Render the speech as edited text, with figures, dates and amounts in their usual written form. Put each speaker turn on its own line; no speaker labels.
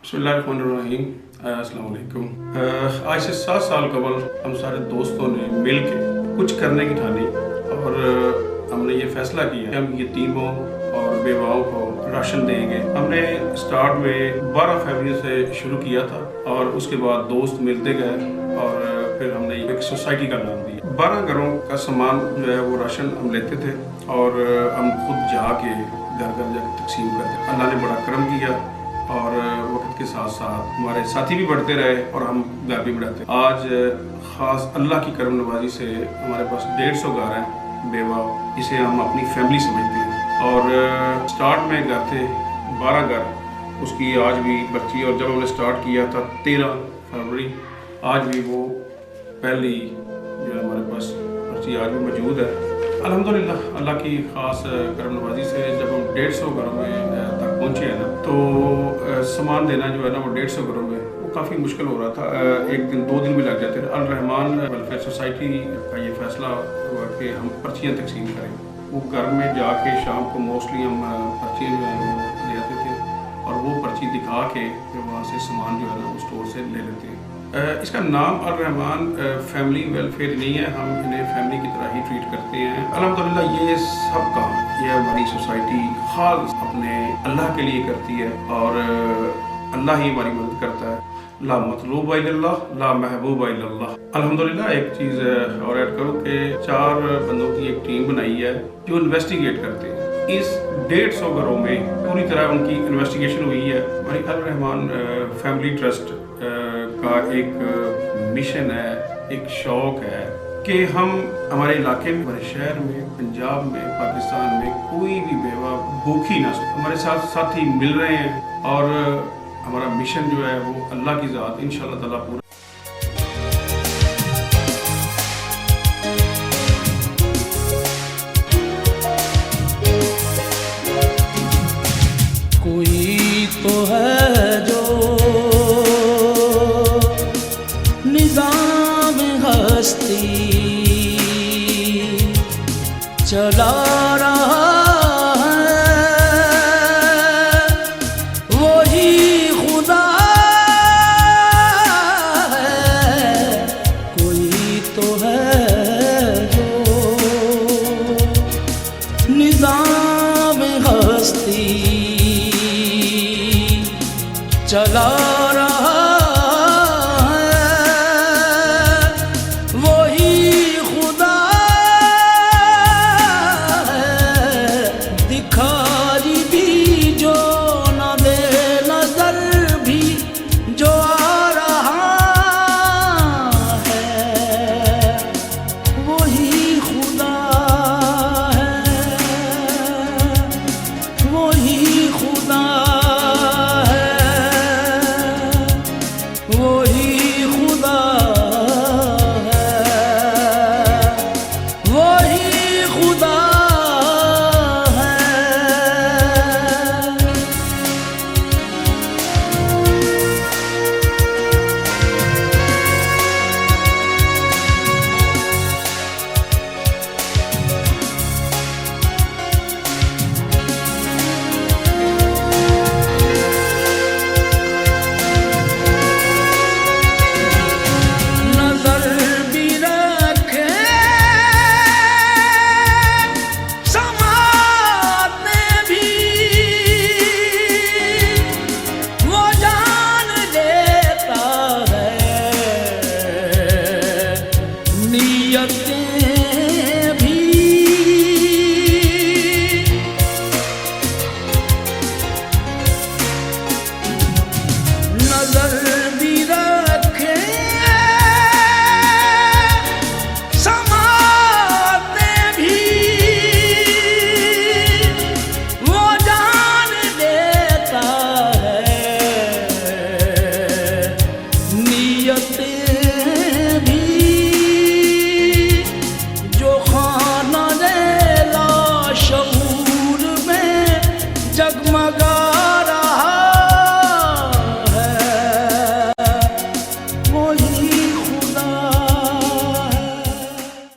बिस्मिल्लाहिर्रहमानिर्रहीम। अस्सलाम वालेकुम। आज से 7 साल कबल हम सारे दोस्तों ने मिल के कुछ करने की ठानी और हमने ये फैसला किया कि हम यतीमों और बेवाओं को राशन देंगे। हमने स्टार्ट में 12 फरवरी से शुरू किया था और उसके बाद दोस्त मिलते गए और फिर हमने एक सोसाइटी का नाम दिया। 12 घरों का सामान जो है वो राशन हम लेते थे और हम खुद जाके घर घर जाकर तकसीम करते। अल्लाह ने बड़ा करम किया और वक्त के साथ साथ हमारे साथी भी बढ़ते रहे और हम घर भी बढ़ाते। आज ख़ास अल्लाह की करम नवाजी से हमारे पास 150 घर हैं बेवा, इसे हम अपनी फैमिली समझते हैं। और स्टार्ट में घर थे 12 घर, उसकी आज भी बच्ची, और जब हमने स्टार्ट किया था 13 फरवरी, आज भी वो पहली जो है हमारे पास बच्ची आज भी मौजूद है। अल्हम्दुलिल्लाह अल्लाह की ख़ास करम नवाजी से जब हम 150 घरों में तक पहुँचे हैं ना, तो सामान देना जो है ना वो 150 घरों में वो काफ़ी मुश्किल हो रहा था। एक दिन 2 दिन भी लग जाते थे। अल रहमान वेलफेयर सोसाइटी का ये फैसला हुआ कि हम पर्चियाँ तकसीम करें। वो घर में जाके शाम को मोस्टली हम पर्चियाँ जो है वो ले आते थे और वो पर्ची दिखा के फिर वहाँ से सामान जो है ना वो स्टोर से ले लेते हैं। इसका नाम अल रहमान फैमिली वेलफेयर नहीं है, हम इन्हें फैमिली की तरह ही ट्रीट करते हैं। अल्हम्दुलिल्लाह ये सब काम ये हमारी सोसाइटी खास अपने अल्लाह के लिए करती है और अल्लाह ही हमारी मदद करता है। ला मतलूब इल्लल्लाह, ला महबूब इल्लल्लाह। अल्हम्दुलिल्लाह एक चीज़ और ऐड करो कि 4 बंदों की एक टीम बनाई है जो इन्वेस्टिगेट करते हैं। इस 150 घरों में पूरी तरह उनकी इन्वेस्टिगेशन हुई है। हमारी अल रहमान फैमिली ट्रस्ट का एक मिशन है, एक शौक़ है कि हम हमारे इलाके में, हमारे शहर में, पंजाब में, पाकिस्तान में कोई भी बेवा भूखी ना सो। हमारे साथ साथी मिल रहे हैं और हमारा मिशन जो है वो अल्लाह की ज़ात इंशाअल्लाह ताला पूरा।
कोई तो है जो निज़ाम हस्ती चला रहा है, वही खुदा है। कोई तो है जो निज़ाम हस्ती चला